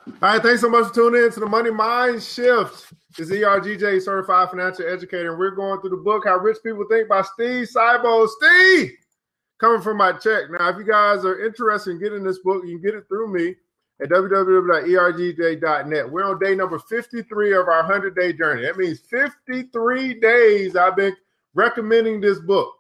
All right, thanks so much for tuning in to the Money Mind Shift. This is ERGJ, Certified Financial Educator, and we're going through the book, How Rich People Think by Steve Seibold. Steve, coming from my check. Now, if you guys are interested in getting this book, you can get it through me at www.ergj.net. We're on day number 53 of our 100-day journey. That means 53 days I've been recommending this book.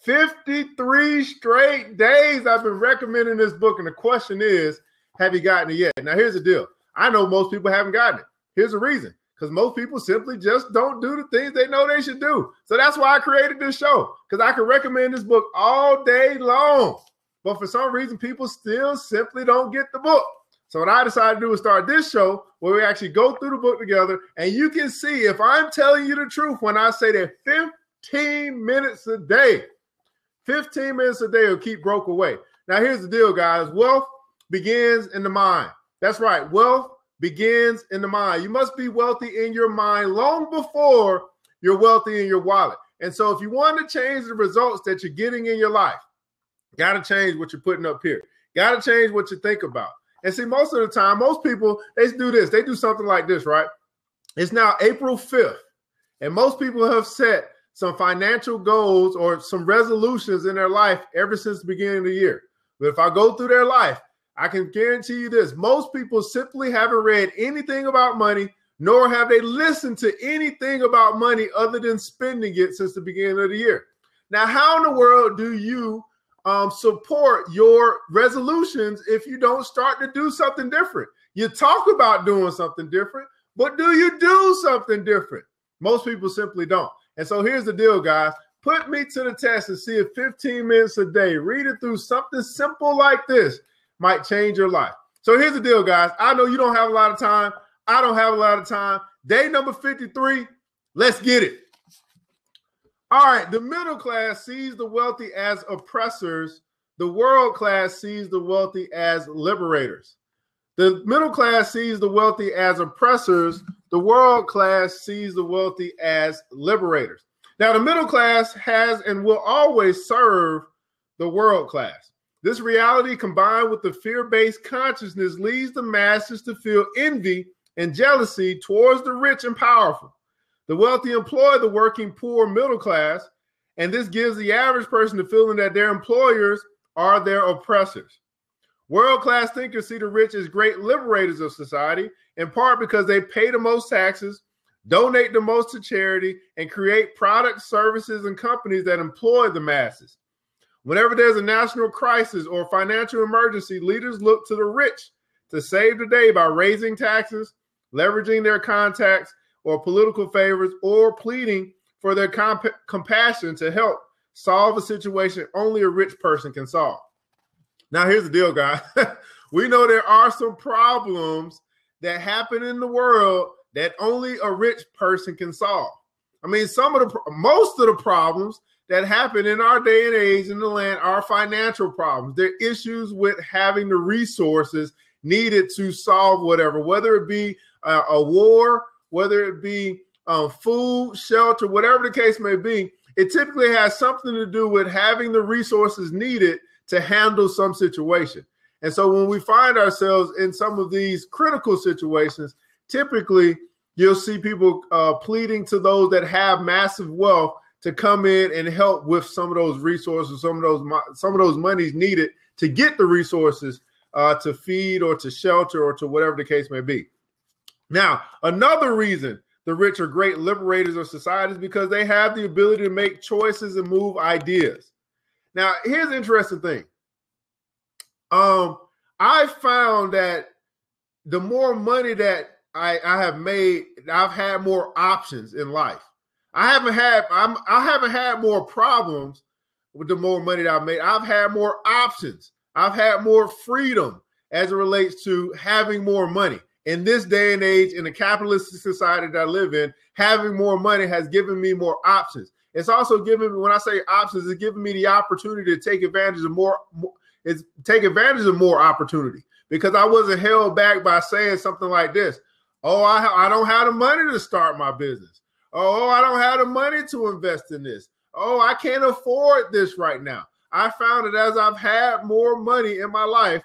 53 straight days I've been recommending this book, and the question is, have you gotten it yet? Now, here's the deal. I know most people haven't gotten it. Here's the reason. Because most people simply just don't do the things they know they should do. So that's why I created this show. Because I can recommend this book all day long. But for some reason, people still simply don't get the book. So what I decided to do is start this show where we actually go through the book together. And you can see if I'm telling you the truth when I say that 15 minutes a day, 15 minutes a day will keep broke away. Now, here's the deal, guys. Wealth begins in the mind. That's right. Wealth begins in the mind. You must be wealthy in your mind long before you're wealthy in your wallet. And so if you want to change the results that you're getting in your life, got to change what you're putting up here. Got to change what you think about. And see, most of the time, most people, they do this. They do something like this, right? It's now April 5th. And most people have set some financial goals or some resolutions in their life ever since the beginning of the year. But if I go through their life, I can guarantee you this. Most people simply haven't read anything about money, nor have they listened to anything about money other than spending it since the beginning of the year. Now, how in the world do you support your resolutions if you don't start to do something different? You talk about doing something different, but do you do something different? Most people simply don't. And so here's the deal, guys. Put me to the test and see if 15 minutes a day, reading through something simple like this, might change your life. So here's the deal, guys. I know you don't have a lot of time. I don't have a lot of time. Day number 53, let's get it. All right, the middle class sees the wealthy as oppressors. The world class sees the wealthy as liberators. The middle class sees the wealthy as oppressors. The world class sees the wealthy as liberators. Now, the middle class has and will always serve the world class. This reality, combined with the fear-based consciousness, leads the masses to feel envy and jealousy towards the rich and powerful. The wealthy employ the working poor middle class, and this gives the average person the feeling that their employers are their oppressors. World-class thinkers see the rich as great liberators of society, in part because they pay the most taxes, donate the most to charity, and create products, services, and companies that employ the masses. Whenever there's a national crisis or financial emergency, leaders look to the rich to save the day by raising taxes, leveraging their contacts or political favors, or pleading for their compassion to help solve a situation only a rich person can solve. Now, here's the deal, guys. We know there are some problems that happen in the world that only a rich person can solve. I mean, most of the problems that happen in our day and age in the land are financial problems. They're issues with having the resources needed to solve whatever, whether it be a war, whether it be food, shelter, whatever the case may be. It typically has something to do with having the resources needed to handle some situation. And so when we find ourselves in some of these critical situations, typically you'll see people pleading to those that have massive wealth to come in and help with some of those resources, some of those monies needed to get the resources to feed or to shelter or to whatever the case may be. Now, another reason the rich are great liberators of society is because they have the ability to make choices and move ideas. Now, here's the interesting thing. I found that the more money that I have made, I've had more options in life. I haven't had more problems with the more money that I've made. I've had more options. I've had more freedom as it relates to having more money. In this day and age, in the capitalist society that I live in, having more money has given me more options. It's also given me, when I say options, it's giving me the opportunity to take advantage of more opportunity, because I wasn't held back by saying something like this. Oh, I don't have the money to start my business. Oh, I don't have the money to invest in this. Oh, I can't afford this right now. I found that as I've had more money in my life,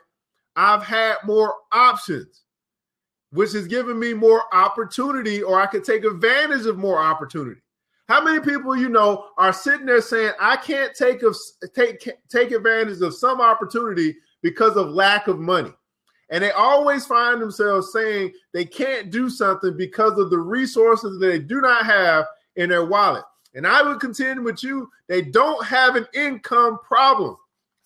I've had more options. which has given me more opportunity, or I could take advantage of more opportunity. How many people you know are sitting there saying, I can't take advantage of some opportunity because of lack of money? And they always find themselves saying they can't do something because of the resources that they do not have in their wallet. And I would contend with you, they don't have an income problem.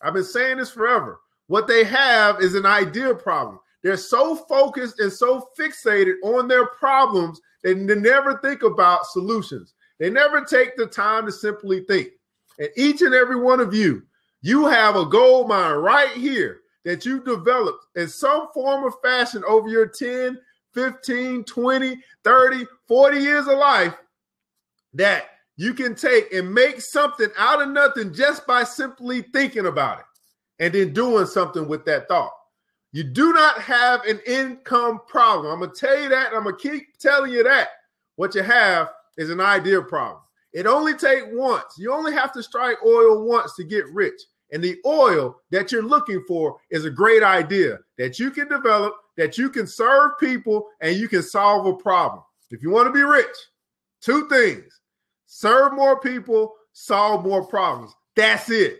I've been saying this forever. What they have is an idea problem. They're so focused and so fixated on their problems that they never think about solutions. They never take the time to simply think. And each and every one of you, you have a gold mine right here that you developed in some form or fashion over your 10, 15, 20, 30, 40 years of life that you can take and make something out of nothing just by simply thinking about it and then doing something with that thought. You do not have an income problem. I'm going to tell you that, and I'm going to keep telling you that. What you have is an idea problem. It only takes once. You only have to strike oil once to get rich. And the oil that you're looking for is a great idea that you can develop, that you can serve people, and you can solve a problem. If you want to be rich, two things: serve more people, solve more problems. That's it.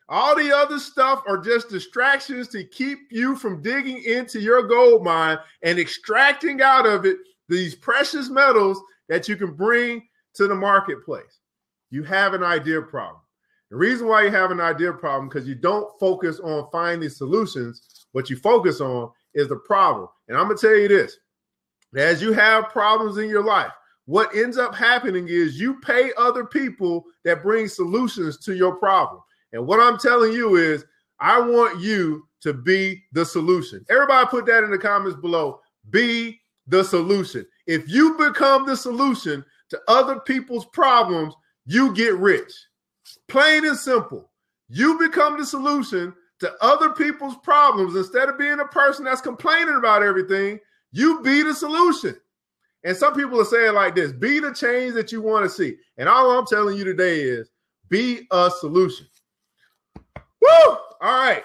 All the other stuff are just distractions to keep you from digging into your gold mine and extracting out of it these precious metals that you can bring to the marketplace. You have an idea problem. The reason why you have an idea problem because you don't focus on finding solutions. What you focus on is the problem. And I'm going to tell you this: as you have problems in your life, what ends up happening is you pay other people that bring solutions to your problem. And what I'm telling you is I want you to be the solution. Everybody put that in the comments below. Be the solution. If you become the solution to other people's problems, you get rich. Plain and simple. You become the solution to other people's problems. Instead of being a person that's complaining about everything, you be the solution. And some people are saying like this: be the change that you want to see. And all I'm telling you today is be a solution. Woo! All right.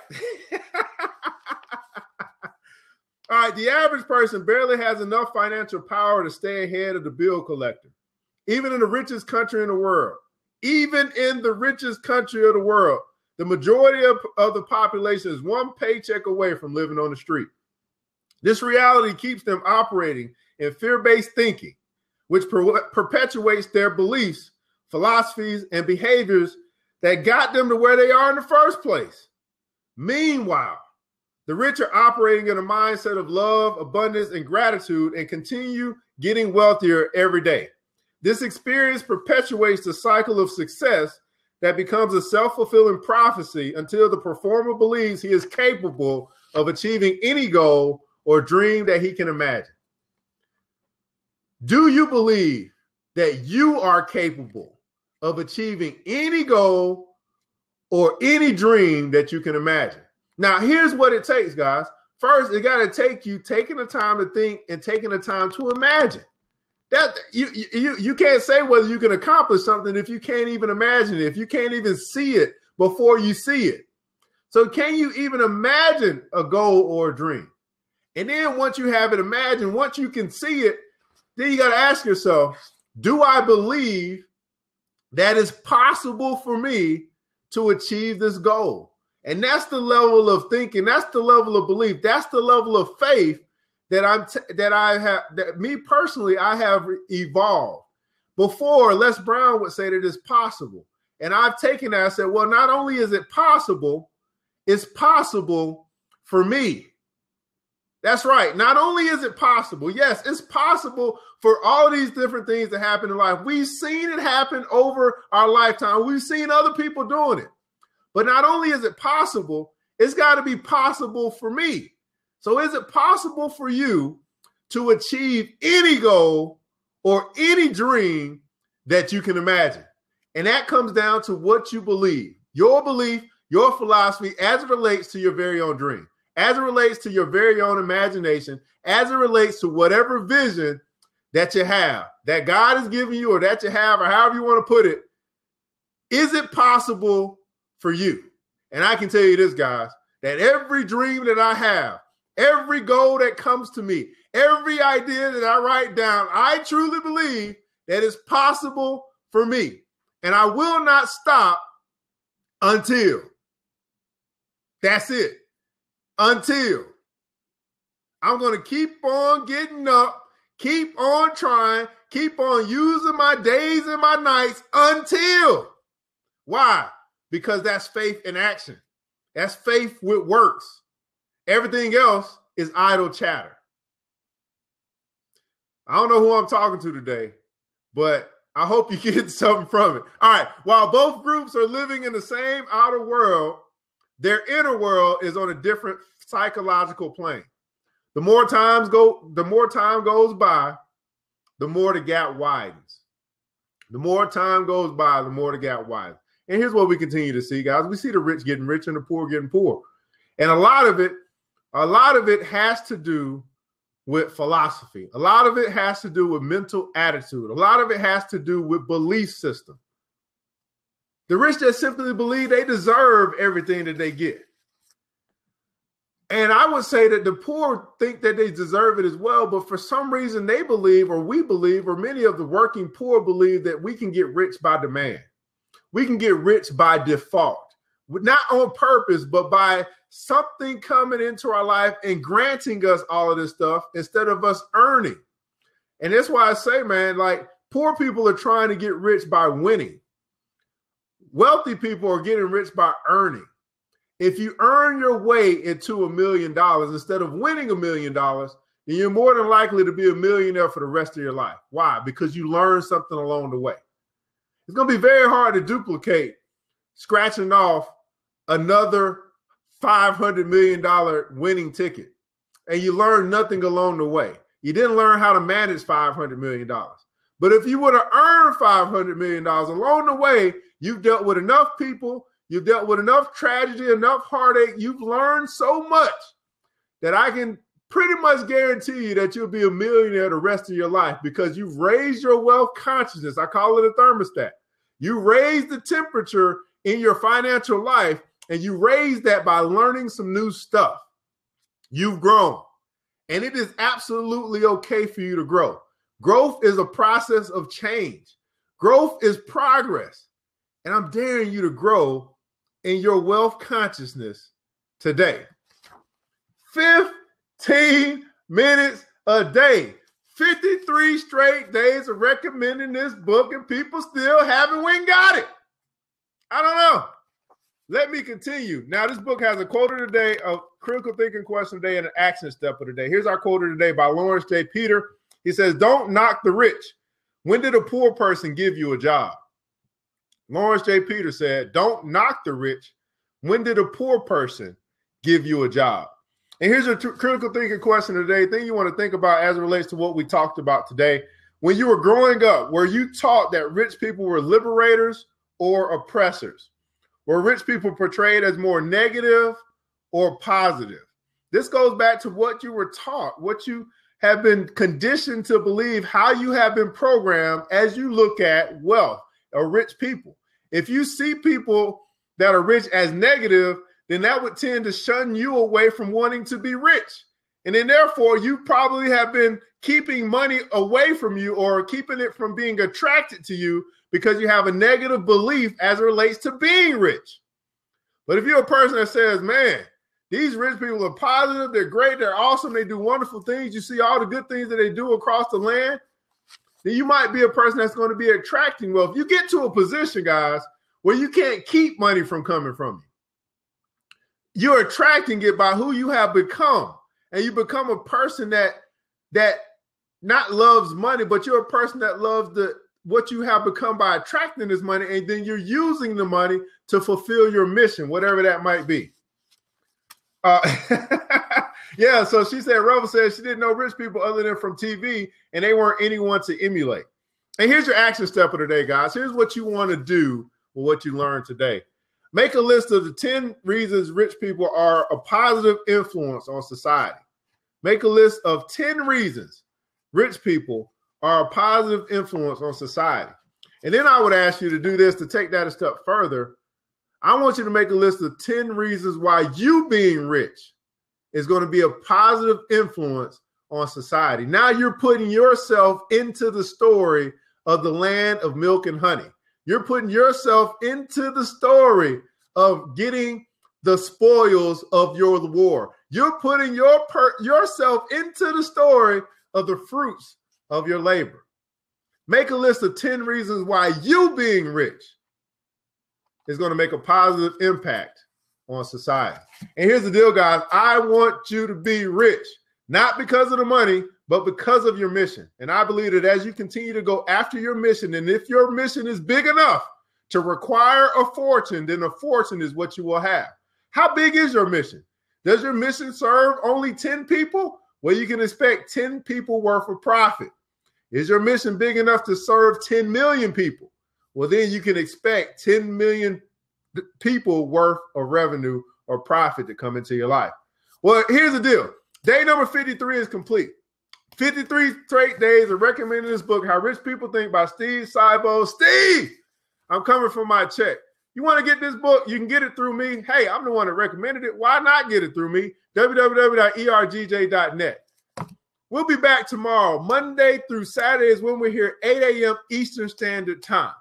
All right. The average person barely has enough financial power to stay ahead of the bill collector. Even in the richest country in the world, the majority of the population is one paycheck away from living on the street. This reality keeps them operating in fear-based thinking, which perpetuates their beliefs, philosophies, and behaviors that got them to where they are in the first place. Meanwhile, the rich are operating in a mindset of love, abundance, and gratitude and continue getting wealthier every day. This experience perpetuates the cycle of success that becomes a self-fulfilling prophecy until the performer believes he is capable of achieving any goal or dream that he can imagine. Do you believe that you are capable of achieving any goal or any dream that you can imagine? Now, here's what it takes, guys. First, it got to take you taking the time to think and taking the time to imagine. That you can't say whether you can accomplish something if you can't even imagine it, if you can't even see it before you see it. So can you even imagine a goal or a dream? And then once you have it imagined, once you can see it, then you got to ask yourself, do I believe that it's possible for me to achieve this goal? And that's the level of thinking. That's the level of belief. That's the level of faith that me personally, I have evolved. Before, Les Brown would say that it's possible. And I've taken that and said, well, not only is it possible, it's possible for me. That's right. Not only is it possible, yes, it's possible for all these different things that happen in life. We've seen it happen over our lifetime. We've seen other people doing it. But not only is it possible, it's got to be possible for me. So is it possible for you to achieve any goal or any dream that you can imagine? And that comes down to what you believe, your belief, your philosophy as it relates to your very own dream, as it relates to your very own imagination, as it relates to whatever vision that you have, that God has given you or that you have, or however you want to put it. Is it possible for you? And I can tell you this, guys, that every dream that I have, Every goal that comes to me, every idea that I write down, I truly believe that it's possible for me. And I will not stop until. That's it. Until. I'm going to keep on getting up, keep on trying, keep on using my days and my nights until. Why? Because that's faith in action. That's faith with works. Everything else is idle chatter. I don't know who I'm talking to today, but I hope you get something from it. All right. While both groups are living in the same outer world, their inner world is on a different psychological plane. The more time goes by, the more the gap widens. The more time goes by, the more the gap widens. And here's what we continue to see, guys. We see the rich getting rich and the poor getting poor. And a lot of it has to do with philosophy. A lot of it has to do with mental attitude. A lot of it has to do with belief system. The rich just simply believe they deserve everything that they get. And I would say that the poor think that they deserve it as well, but for some reason they believe, or we believe, or many of the working poor believe that we can get rich by demand. We can get rich by default, not on purpose, but by something coming into our life and granting us all of this stuff instead of us earning. And that's why I say, man, like poor people are trying to get rich by winning. Wealthy people are getting rich by earning. If you earn your way into $1 million instead of winning $1 million, then you're more than likely to be a millionaire for the rest of your life. Why? Because you learned something along the way. It's going to be very hard to duplicate scratching off another $500 million winning ticket. And you learn nothing along the way. You didn't learn how to manage $500 million. But if you would have earned $500 million along the way, you've dealt with enough people, you've dealt with enough tragedy, enough heartache, you've learned so much that I can pretty much guarantee you that you'll be a millionaire the rest of your life because you've raised your wealth consciousness. I call it a thermostat. You raise the temperature in your financial life, and you raise that by learning some new stuff. You've grown, and it is absolutely okay for you to grow. Growth is a process of change. Growth is progress, and I'm daring you to grow in your wealth consciousness today. 15 minutes a day. 53 straight days of recommending this book, and people still haven't went and got it. I don't know. Let me continue. Now, this book has a quote of the day, a critical thinking question of the day, and an action step of the day. Here's our quote of the day by Lawrence J. Peter. He says, "Don't knock the rich. When did a poor person give you a job?" Lawrence J. Peter said, "Don't knock the rich. When did a poor person give you a job?" And here's a critical thinking question of the day, thing you want to think about as it relates to what we talked about today. When you were growing up, were you taught that rich people were liberators or oppressors? Were rich people portrayed as more negative or positive? This goes back to what you were taught, what you have been conditioned to believe, how you have been programmed as you look at wealth or rich people. If you see people that are rich as negative, then that would tend to shun you away from wanting to be rich. And then therefore, you probably have been keeping money away from you or keeping it from being attracted to you because you have a negative belief as it relates to being rich. But if you're a person that says, man, these rich people are positive, they're great, they're awesome, they do wonderful things, you see all the good things that they do across the land, then you might be a person that's going to be attracting wealth. You get to a position, guys, where you can't keep money from coming from you. You're attracting it by who you have become. And you become a person that not loves money, but you're a person that loves what you have become by attracting this money, and then you're using the money to fulfill your mission, whatever that might be. Yeah, so she said, Rova said she didn't know rich people other than from TV, and they weren't anyone to emulate. And here's your action step of the day, guys. Here's what you want to do with what you learned today. Make a list of the 10 reasons rich people are a positive influence on society. Make a list of 10 reasons rich people are a positive influence on society. And then I would ask you to do this, to take that a step further. I want you to make a list of 10 reasons why you being rich is going to be a positive influence on society. Now you're putting yourself into the story of the land of milk and honey. You're putting yourself into the story of getting the spoils of your war. You're putting yourself into the story of the fruits of your labor. Make a list of 10 reasons why you being rich is going to make a positive impact on society. And here's the deal, guys. I want you to be rich, not because of the money, but because of your mission. And I believe that as you continue to go after your mission, and if your mission is big enough to require a fortune, then a fortune is what you will have. How big is your mission? Does your mission serve only 10 people? Well, you can expect 10 people worth of profit. Is your mission big enough to serve 10 million people? Well, then you can expect 10 million people worth of revenue or profit to come into your life. Well, here's the deal. Day number 53 is complete. 53 straight days of recommending this book, How Rich People Think by Steve Seibold. Steve, I'm coming for my check. You want to get this book? You can get it through me. Hey, I'm the one that recommended it. Why not get it through me? www.ergj.net. We'll be back tomorrow, Monday through Saturdays when we're here, 8 a.m. Eastern Standard Time.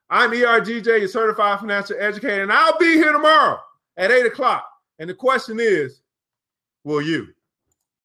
I'm ERGJ, your certified financial educator, and I'll be here tomorrow at 8 o'clock. And the question is, will you?